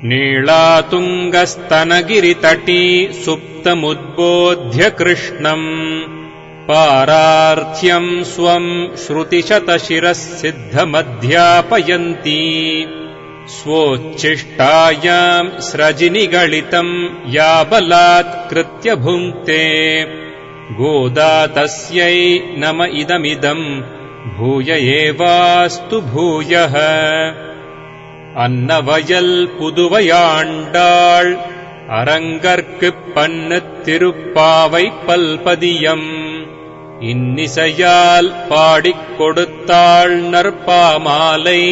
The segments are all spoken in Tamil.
नीलातुङ्गस्तनगिरितटी सुप्तमुद्बोध्य कृष्णम् पारार्थ्यम् स्वम् श्रुतिशतशिरः सिद्धमध्यापयन्ती स्वोच्छिष्टायाम् स्रजिनिगलितम् या बलात्कृत्य भुङ्क्ते गोदा तस्यै नम इदमिदम् भूय एवास्तु भूयः अन्नवयल पुदुवैयाण्डाळ அரங்கற்குப் பண்ணுத் திருப்பாவை பல்பதியம் இன்னிசையால் பாடிக் கொடுத்தாள் நற்பாமாலை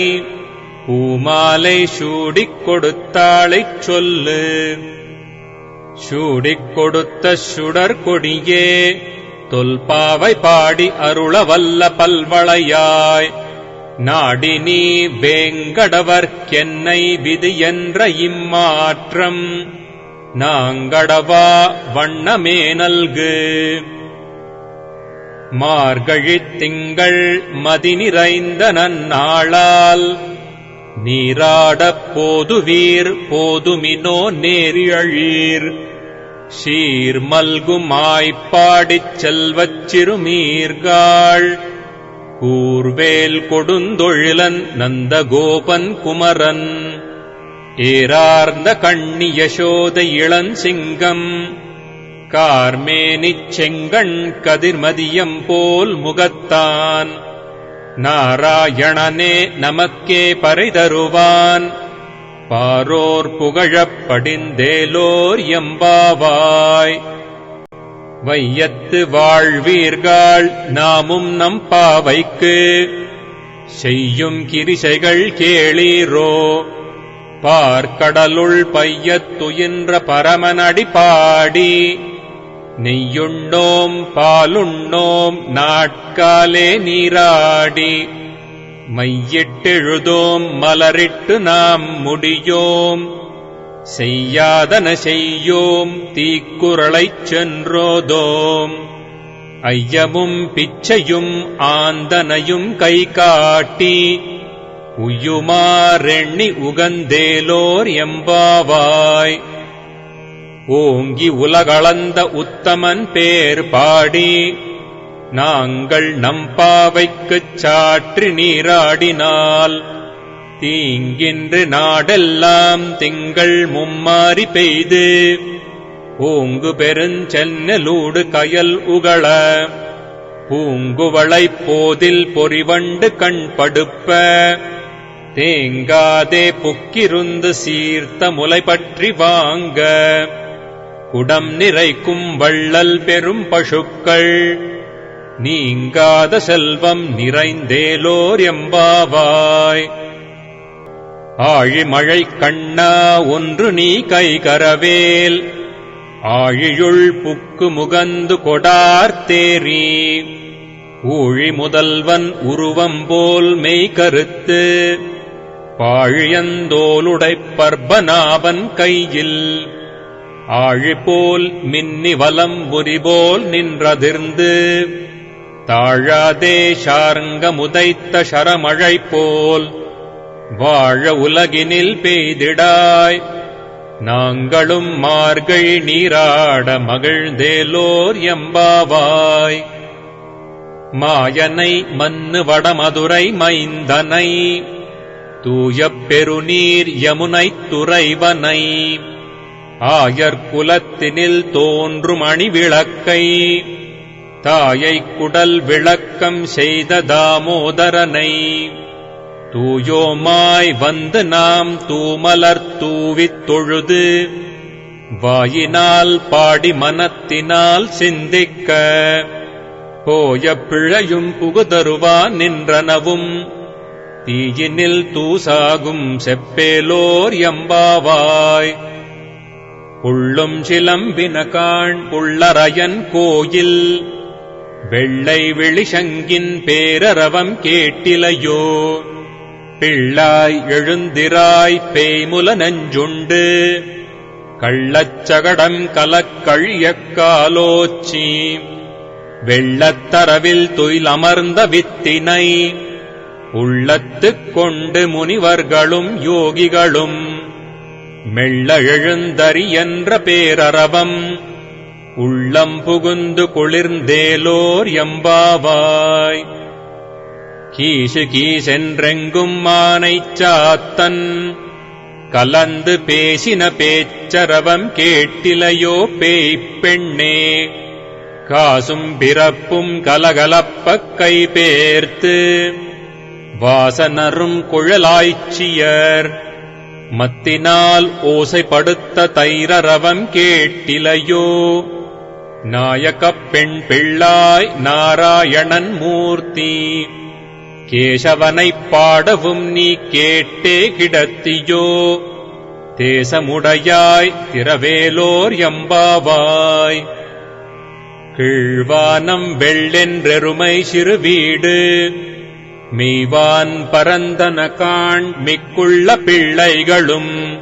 பூமாலை சூடிக் கொடுத்தாளைச் சொல்லு சூடிக் கொடுத்த சுடர்கொடியே தொல்பாவை பாடி அருளவல்ல பல்வளையாய் நாடி நீ வேங்கடவர்க்கென்னை விதி என்ற இம்மாற்றம் நாங்கடவா வண்ணமே நல்கு மார்கழித் திங்கள் மதி நிறைந்த நன்னாளால் நீராடப் போதுவீர் போதுமினோ நேரியழீர் சீர்மல்குமாய்ப்பாடிச் செல்வச் சிறுமீர்காள் கூர்வேல் கொடுந்தொழிலன் நந்தகோபன் குமரன் ஏரார்ந்த கண்ணி யசோத இளஞ்சிங்கம் கார்மேனிச் செங்கண் கதிர்மதியம் போல் முகத்தான் நாராயணனே நமக்கே பரிதருவான் பாரோர் புகழப் படிந்தேலோர் எம்பாவாய் வையத்து வாழ்வீர்கள் நாமும் நம் பாவைக்கு செய்யும் கிரிசைகள் கேளீரோ பார்க்கடலுள் பையத்துயின்ற பரமனடி பாடி நெய்யுண்ணோம் பாலுண்ணோம் நாட்காலே நீராடி மையிட்டெழுதோம் மலரிட்டு நாம் முடியோம் செய்யாதன செய்யோம் தீக்குறளைச் சென்றோதோம் ஐயமும் பிச்சையும் ஆந்தனையும் கை காட்டி உய்யுமாறெண்ணி உகந்தேலோர் எம்பாவாய் ஓங்கி உலகளந்த உத்தமன் பேர் பாடி நாங்கள் நம்பாவைக்குச் சாற்றி நீராடினால் தீங்கின்று நாடெல்லாம் திங்கள் மும்மாரி பெய்து ஓங்கு பெருஞ்சென்னலூடு கயல் உகள பூங்குவளைப் போதில் பொறிவண்டு கண் படுப்ப தேங்காதே புக்கிருந்து சீர்த்த முலை பற்றி வாங்க குடம் நிறைக்கும் வள்ளல் பெரும் பசுக்கள் நீங்காத செல்வம் நிறைந்தேலோர் எம்பாவாய் ஆழிமழை கண்ணா ஒன்று நீ கைகரவேல் ஆழியுள் புக்கு முகந்து கொடார்த்தேரி ஊழி முதல்வன் உருவம் போல் மெய்கருத்து பாழியந்தோலுடைப் பர்பநாபன் கையில் ஆழிபோல் மின்னி வலம் புரிபோல் நின்றதிர்ந்து தாழாதே சார்ங்க முதைத்த சரமழை போல் வாழ உலகினில் பெய்திடாய் நாங்களும் மார்கழி நீராட மகிழ்ந்தேலோர் எம்பாவாய் மாயனை மன்னு வடமதுரை மைந்தனை தூய பெருநீர் யமுனைத் துறைவனை ஆயர்குலத்தினில் தோன்றும் அணிவிளக்கை தாயைக் குடல் விளக்கம் செய்த தாமோதரனை தூயோமாய் வந்து நாம் தூமலர் தூவித் தொழுது வாயினால் பாடி மனத்தினால் சிந்திக்க போய பிழையும் புகுதருவான் நின்றனவும் தீயினில் தூசாகும் செப்பேலோர் எம்பாவாய் புள்ளும் சிலம்பினகாண் புள்ளரையன் கோயில் வெள்ளை விழிசங்கின் பேரரவம் கேட்டிலையோ பிள்ளாய் எழுந்திராய் பேய்முல நெஞ்சுண்டு கள்ளச்சகடம் கலக்கழியக் காலோச்சி வெள்ளத்தரவில் துயிலமர்ந்த வித்தினை உள்ளத்துக் கொண்டு முனிவர்களும் யோகிகளும் மெல்ல எழுந்தறி என்ற பேரறவம் உள்ளம் புகுந்து குளிர்ந்தேலோர் எம்பாவாய். கீசு கீசென்றெங்கும் மானைச் சாத்தன் கலந்து பேசின பேச்சரவம் கேட்டிலையோ பேய்ப்பெண்ணே. காசும் பிறப்பும் கலகலப்பக் கைபேர்த்து வாசனரும் குழலாய்ச்சியர் மத்தினால் ஓசைப்படுத்த தைரரவம் கேட்டிலையோ. நாயகப் பெண் பிள்ளாய் நாராயணன் மூர்த்தி கேசவனைப் பாடவும் நீ கேட்டே கிடத்தியோ. தேசமுடையாய் திரவேலோர் எம்பாவாய். கீழ்வானம் வெள்ளென்றெருமை சிறுவீடு மெய்வான் பரந்தன காண் மிக்குள்ள பிள்ளைகளும்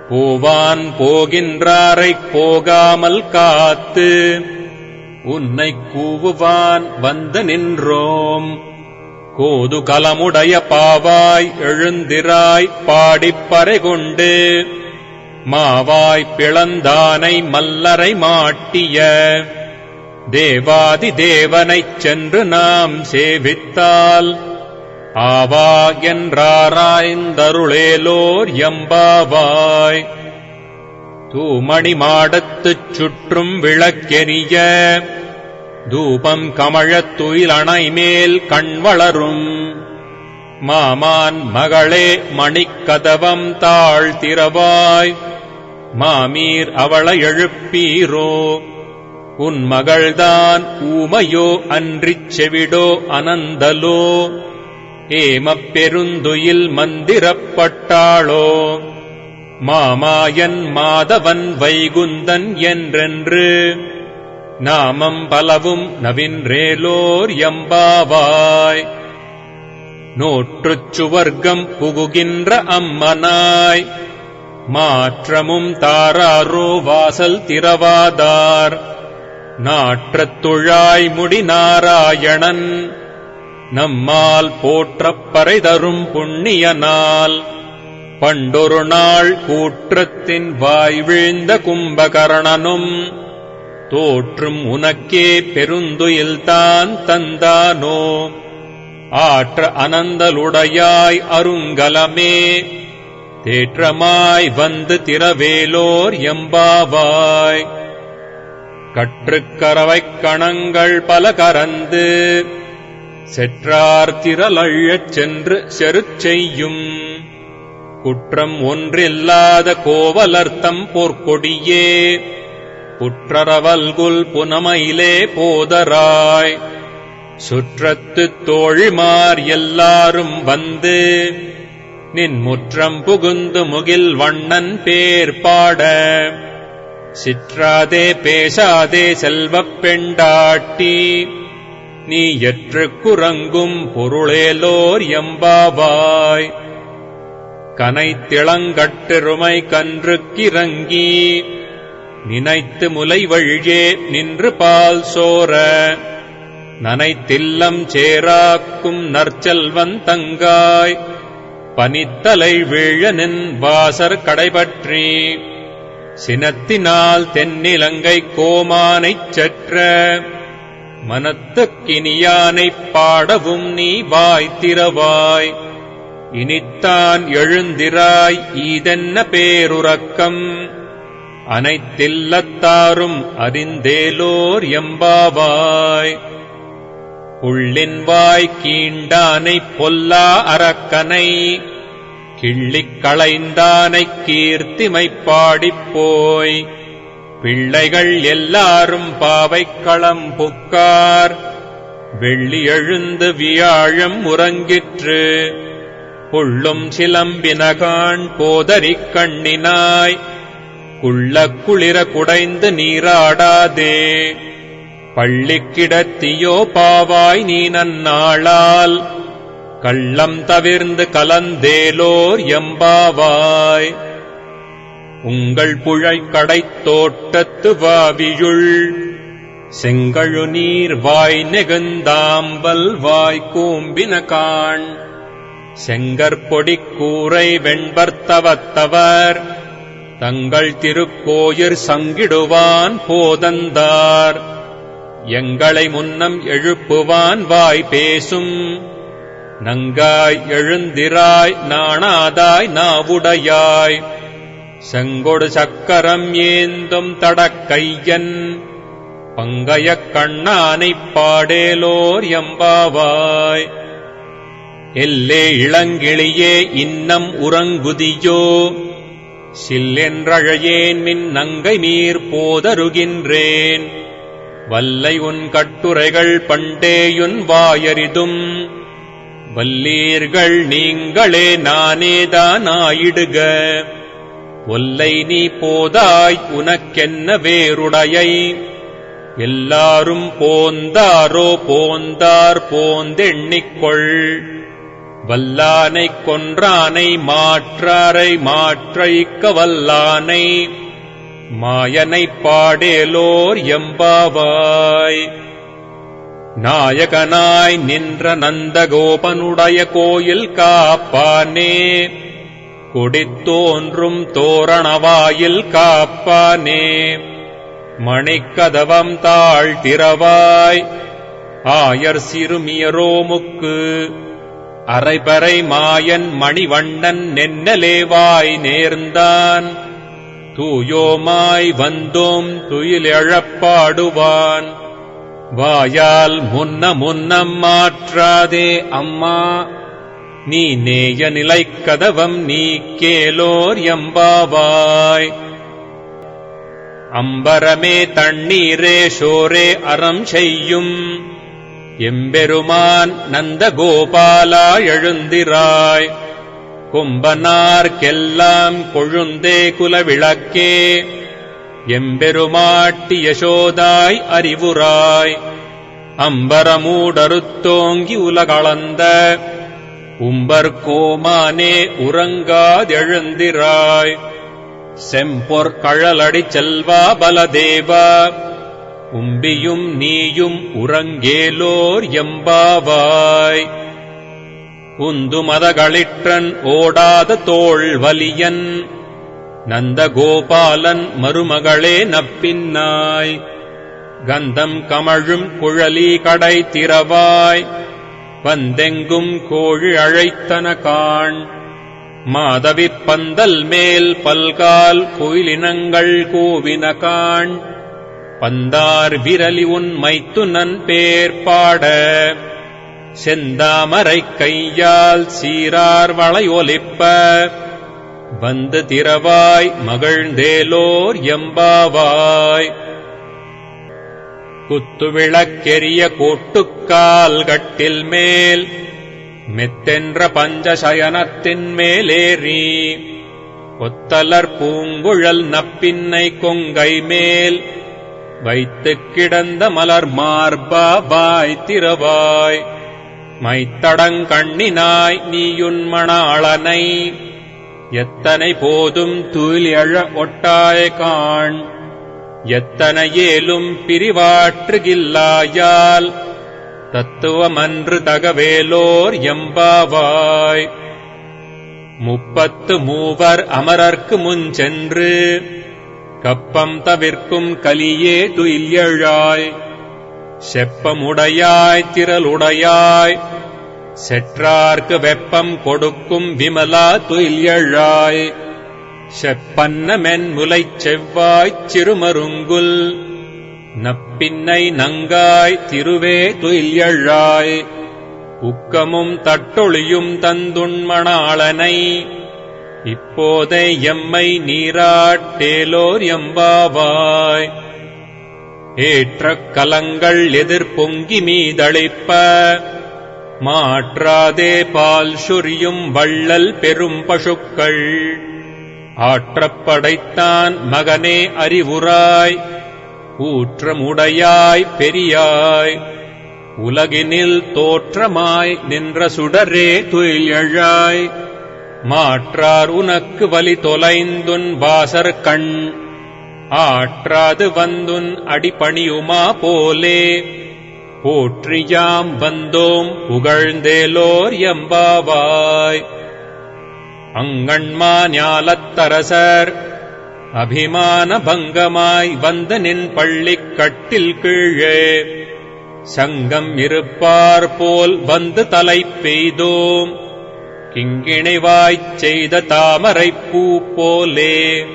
போவான் போகின்றாரைப் போகாமல் காத்து உன்னைக் கூவுவான் வந்து நின்றோம். கோதுகலமுடைய பாவாய் எழுந்திராய் பாடிப்பறை கொண்டு மாவாய் பிளந்தானை மல்லரை மாட்டிய தேவாதி தேவனைச் சென்று நாம் சேவித்தால் ஆவா என்றாராய்ந்தருளேலோர் எம்பாவாய். தூமணி மாடத்துச் சுற்றும் விளக்கெரிய தூபம் கமழத் துயிலணைமேல் கண்வளரும் மாமான் மகளே மணிக்கதவம் தாழ்த்திரவாய். மாமீர் அவளை எழுப்பீரோ. உன் மகள்தான் ஊமையோ அன்றிச் செவிடோ அனந்தலோ. ஏமப் பெருந்துயில் மந்திரப்பட்டாளோ. மாமாயன் மாதவன் வைகுந்தன் என்றென்று நாமம் பலவும் நவின்றேலோர் எம்பாவாய். நோற்றுச் சுவர்க்கம் புகுகின்ற அம்மனாய் மாற்றமும் தாராரோ வாசல் திரவாதார். நாற்றத் துழாய் முடி நாராயணன் நம்மால் போற்றப் பறைதரும் புண்ணியனால். பண்டொரு நாள் கூற்றத்தின் வாய் வீழ்ந்த கும்பகர்ணனும் தோற்றும் உனக்கே பெருந்துயில்தான் தந்தானோ. ஆற்ற அனந்தலுடையாய் அருங்கலமே தேற்றமாய் வந்து திரவேலோர் எம்பாவாய். கற்றுக் கரவைக் கணங்கள் பல கரந்து செற்றார் திரளழச் சென்று செருச் செய்யும் குற்றம் ஒன்றில்லாத கோவலர்த்தம் போர்க்கொடியே. புற்றரவல்குல் புனமையிலே போதராய் சுற்றத்துத் தோழிமார் எல்லாரும் வந்து நின் முற்றம் புகுந்து முகில் வண்ணன் பேர் பாட. சிற்றாதே பேசாதே செல்வப் பெண்டாட்டி நீ எற்றுக் குறங்கும் பொருளேலோர் எம்பாவாய். கனைத்திளங்கட்டெருமை கன்றுக்கிறங்கி நினைத்து முலை வழியே நின்று பால் சோர நனைத்தில்லம் சேராக்கும் நற்செல்வன் தங்காய். பனித்தலை வீழனின் வாசற் கடைபற்றி சினத்தினால் தென்னிலங்கை கோமானைச் செற்ற மனத்துக் கினியானைப் பாடவும் நீ வாய்த்திரவாய். இனித்தான் எழுந்திராய் ஈதென்ன பேருறக்கம் அனைத்தில்லத்தாரும் அறிந்தேலோர் எம்பாவாய். புள்ளின் வாய் கீண்டானைப் பொல்லா அரக்கனை கிள்ளிக் களைந்தானைக் கீர்த்திமைப் பாடிப்போய். பிள்ளைகள் எல்லாரும் பாவைக்களம் புக்கார் வெள்ளி எழுந்து வியாழம் உறங்கிற்று. புள்ளும் சிலம்பினகான் போதரிக் கண்ணினாய் குள்ளக் குளிர குடைந்து நீராடாதே. பள்ளிக்கிடத்தியோ பாவாய் நீ நன்னாளால் கள்ளம் தவிர்ந்து கலந்தேலோர் எம்பாவாய். உங்கள் புழைக்கடைத் தோட்டத்து வாவியுள் செங்கழு நீர் வாய் நெகுந்தாம்பல் வாய் கூம்பினகான். செங்கற்பொடிக் கூரை வெண்பர்த்தவத்தவர் தங்கள் திருக்கோயிற் சங்கிடுவான் போதந்தார் எங்களை முன்னம் எழுப்புவான் வாய் பேசும் நங்காய் எழுந்திராய் நாணாதாய் நாவுடையாய் செங்கொடு சக்கரம் ஏந்தும் தடக்கையன் பங்கயக் கண்ணானைப் பாடேலோர் எம்பாவாய். எல்லே இளங்கிளியே இன்னம் உறங்குதியோ சில்லென்றழையேன் மின் நங்கை மீர் போதருகின்றேன் வல்லை உன் கட்டுரைகள் பண்டேயுன் வாயரிதும் வல்லீர்கள் நீங்களே நானேதான் ஆயிடுக ஒல்லை நீ போதாய் உனக்கென்ன வேறுடையை எல்லாரும் போந்தாரோ போந்தார் போந்தெண்ணிக்கொள் வல்லானைக் கொன்றானை மாற்றாரை மாற்றைக்க வல்லானை மாயனைப் பாடேலோர் எம்பாவாய். நாயகனாய் நின்ற நந்தகோபனுடைய கோயில் காப்பானே கொடித்தோன்றும் தோரணவாயில் காப்பானே மணிக்கதவம் தாழ்த்திரவாய் ஆயர் சிறுமியரோமுக்கு அரைபறை மாயன் மணிவண்ணன் நென்னலேவாய் நேர்ந்தான் தூயோமாய் வந்தோம் துயிலெழப்பாடுவான் வாயால் முன்னம் மாற்றாதே அம்மா நீ நேய நிலைக்கதவம் நீ கேலோர் எம்பாவாய். அம்பரமே தண்ணீரே ஷோரே அறம் செய்யும் எம்பெருமான் நந்தகோபாலா எழுந்திராய் கும்பனார்க்கெல்லாம் கொழுந்தே குலவிளக்கே எம்பெருமாட்டி யசோதாய் அறிவுராய் அம்பரமூடறுத்தோங்கி உலகளந்த உம்பர்கோமானே உறங்காதெழுந்திராய் செம்பொற் கழலடி செல்வா பலதேவா உம்பியும் நீயும் உறங்கேலோர் எம்பாவாய். உந்துமதகளிற்றன் ஓடாத தோள் வலியன் நந்தகோபாலன் மருமகளே நப்பின்னாய் கந்தம் கமழும் குழலி கடை திறவாய் வந்தெங்கும் கோழி அழைத்தன காண் மாதவிப் பந்தல் மேல் பல்கால் கோயிலினங்கள் கூவின காண் பந்தார் விரலி உன் மைத்துனன் பேர் பாட செந்தாமரைக் கையால் சீரார் வளையொலிப்ப வந்து திறவாய் மகிழ்ந்தேலோர் எம்பாவாய். குத்துவிளக்கெரிய கோட்டுக்கால் கட்டில் மேல் மெத்தென்ற பஞ்சசயனத்தின் மேலேறி ஒத்தலர் பூங்குழல் நப்பின்னை கொங்கை மேல் வைத்துக் கிடந்த மலர் மார்பா வாய் திறவாய் மைத்தடங்கண்ணினாய் நீயுன் மணாளனை எத்தனை போதும் துயிலெழ ஒட்டாய் காண் எத்தனை ஏலும் பிரிவாற்றுகில்லாயால் தத்துவமன்று தகவேலோர் எம்பாவாய். 33 அமரர்க்கு முன்சென்று கப்பம் தவிர்க்கும் கலியே துயிலெழாய் செப்பமுடையாய் திரளுடையாய் செற்றார்க்கு வெப்பம் கொடுக்கும் விமலா துயிலெழாய் செப்பன்ன மென்முலைச் செவ்வாய்ச் சிறுமருங்குல் நப்பின்னை நங்காய் திருவே துயிலெழாய் உக்கமும் தட்டொளியும் தந்துண்மணாளனை இப்போதை எம்மை நீராட்டேலோர் எம்பாவாய். ஏற்ற கலங்கள் எதிர்பொங்கி மீதளிப்ப மாற்றாதே பால் சொரியும் வள்ளல் பெரும் பசுக்கள் ஆற்றப்படைத்தான் மகனே அறிவுராய் ஊற்றமுடையாய் பெரியாய் உலகினில் தோற்றமாய் நின்ற சுடரே துயிலெழாய் மாற்றார் உனக்கு வலி தொலைந்துன் வாசர் கண் ஆற்றாது வந்துன் அடிபணியுமா போலே போற்றியாம் வந்தோம் புகழ்ந்தேலோர் எம்பாவாய். அங்கண்மா ஞாலத்தரசர் அபிமான பங்கமாய் வந்த நின் பள்ளிக் கட்டில் கீழே சங்கம் இருப்பார் போல் வந்து தலை பெய்தோம். கிங்கிணைவாய்ச் செய்த தாமரைப் பூ போலே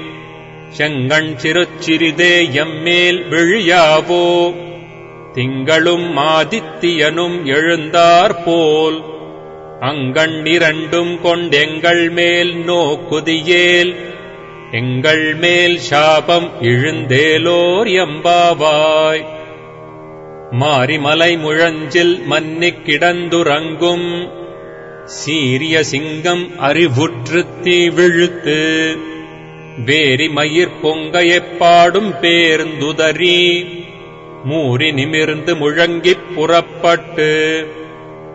செங்கண் சிறுச்சிறிதே எம்மேல் விழியாவோ. திங்களும் ஆதித்தியனும் எழுந்தாற்போல் அங்கண் இரண்டும் கொண்டெங்கள் மேல் நோக்குதியேல். எங்கள் மேல் சாபம் இழுந்தேலோர் எம்பாவாய். மாரிமலை முழஞ்சில் மன்னிக் கிடந்துறங்கும் சீரிய சிங்கம் அறிவுற்றுத் தீ விழுத்து. வேரி மயிர் பொங்கையப் பாடும் பேர்ந்துதறி மூறி நிமிர்ந்து முழங்கிப் புறப்பட்டு.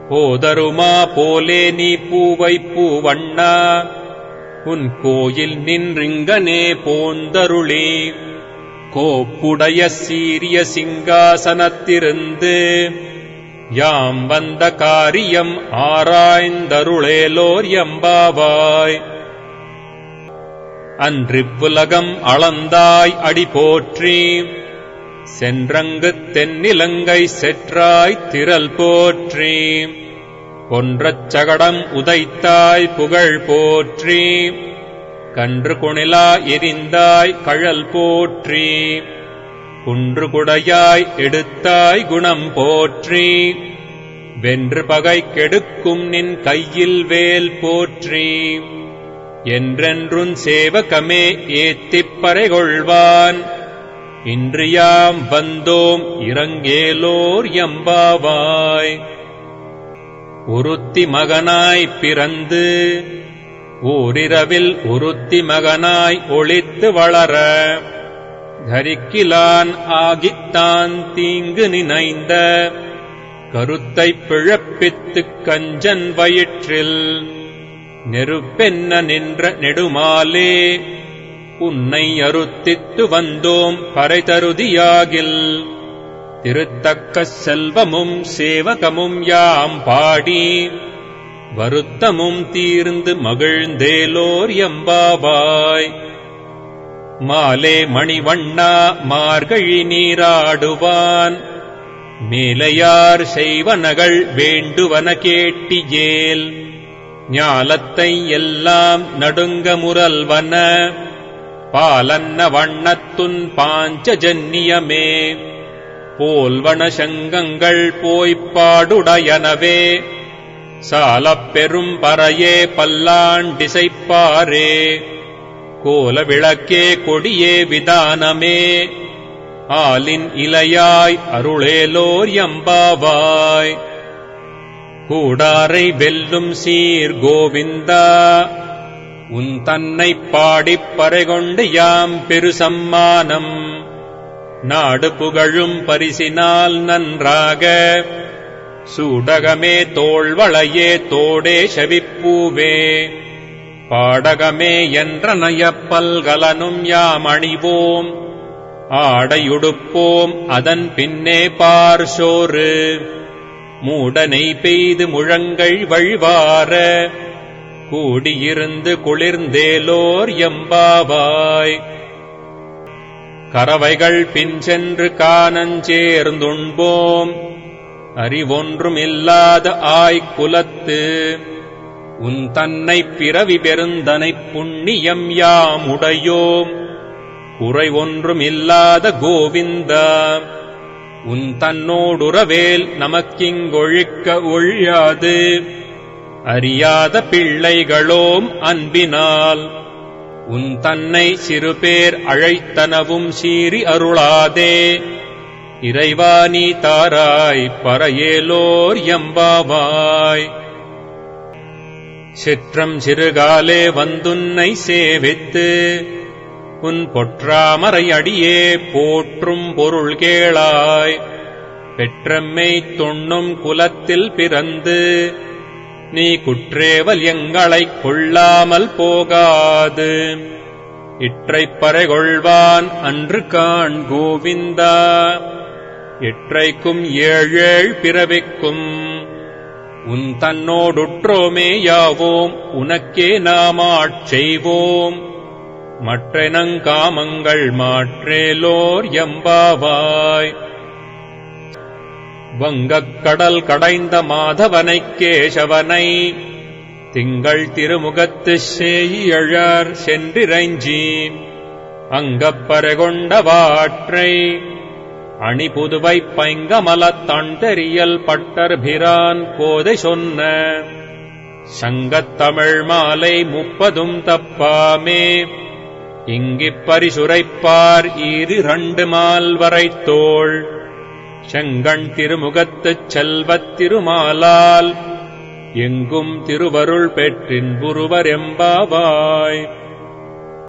போதருமா போலே நீ பூவை பூவண்ணா உன் கோயில் நின்றிங்கனே போந்தருளி. கோப்புடைய சீரிய சிங்காசனத்திருந்து யாம் வந்த காரியம் ஆராய்ந்தருளேலோர் எம்பாவாய். அன்றிப்புலகம் அளந்தாய் அடி போற்றி. சென்றங்குத் தென்னிலங்கை செற்றாய் திரள் போற்றி. பொன்றச் சகடம் உதைத்தாய் புகழ் போற்றி. கன்று குணிலா எரிந்தாய் கழல் போற்றி. குன்று குடையாய் எடுத்தாய் குணம் போற்றி. வென்று பகை கெடுக்கும் நின் கையில் வேல் போற்றி. என்றென்றும் சேவகமே ஏத்திப் பறைகொள்வான். இன்றியாம் வந்தோம் இறங்கேலோர் எம்பாவாய். ஒருத்தி மகனாய் பிறந்து ஓரிரவில் ஒருத்தி மகனாய் ஒளித்து வளர தரிக்கிலான் ஆகித்தான் தீங்கு நினைந்த. கருத்தைப் பிழப்பித்துக் கஞ்சன் வயிற்றில் நெருப்பென்ன நின்ற நெடுமாலே. உன்னை அருத்தித்து வந்தோம் பறைதருதியாகில். திருத்தக்க செல்வமும் சேவகமும் யாம் பாடி வருத்தமும் தீர்ந்து மகிழ்ந்தேலோர் எம்பாவாய். மாலே மணிவண்ணா மார்கழி நீராடுவான். மேலையார் செய்வனகள் வேண்டுவன கேட்டியேல். ஞாலத்தை எல்லாம் நடுங்க முரல்வன பாலன்ன வண்ணத்துன் பாஞ்சஜன்னியமே. போல்வன சங்கங்கள் போய்ப்பாடுடையனவே சாலப் பெரும் பறையே பல்லாண்டிசைப்பாரே. கோல விளக்கே கொடியே விதானமே ஆலின் இலையாய் அருளேலோர் எம்பாவாய். கூடாரை வெல்லும் சீர் கோவிந்தா உன் தன்னைப் பாடிப் பறைகொண்டு யாம் பெரு சம்மானம். நாடு புகழும் பரிசினால் நன்றாக சூடகமே தோள்வளையே தோடே செவிப்பூவே. பாடகமே என்ற நயப்பல்கலனும் யாம் அணிவோம். ஆடையுடுப்போம் அதன் பின்னே பார்சோறு. மூடனை பெய்து முழங்கள் வழிவார கூடியிருந்து குளிர்ந்தேலோர் எம்பாவாய். கறவைகள் பின் சென்று காணஞ்சேர்ந்துண்போம். அறிவொன்றும் இல்லாத ஆய்குலத்து உன் தன்னைப் பிறவி பெருந்தனைப் புண்ணியம் யாம் உடையோம். குறை ஒன்றும் இல்லாத கோவிந்தா உன் தன்னோடுறவேல் நமக்கிங்கொழிக்க ஒழியாது. அறியாத பிள்ளைகளோம் அன்பினால் உன் தன்னை சிறுபேர் அழைத்தனவும் சீறி அருளாதே. இறைவா நீ தாராய் பறையேலோர் எம்பாவாய். சிற்றம் சிறுகாலே வந்துன்னை சேவித்து உன் பொற்றாமரை அடியே போற்றும் பொருள் கேளாய். பெற்றம்மை தொன்னும் குலத்தில் பிறந்து நீ குற்றேவல் எங்களைக் கொள்ளாமல் போகாது. இற்றைப் பறைகொள்வான் அன்று காண் கோவிந்தா. இற்றைக்கும் ஏழேழ் பிறவிக்கும் உன் தன்னோடுற்றோமே யாவோம். உனக்கே நாமாட்செய்வோம். மற்றெனங்காமங்கள் மாற்றேலோர் எம்பாவாய். வங்கக் கடல் கடைந்த மாதவனைக் கேசவனை திங்கள் திருமுகத்துச் சேயியழற் சென்றிரைஞ்சி அங்கப்பரகொண்ட வாற்றை அணிபுதுவைப் பைங்கமலத் தண்டெறியல் பட்டர்பிரான் கோதை சொன்ன சங்கத் தமிழ் மாலை 30 தப்பாமே இங்கிப் பரிசுரைப்பார் 2 மால்வரைத் தோள் செங்கண் திருமுகத்துச் செல்வத் திருமாலால் எங்கும் திருவருள் பெற்றின்புருவர் எம்பாவாய்.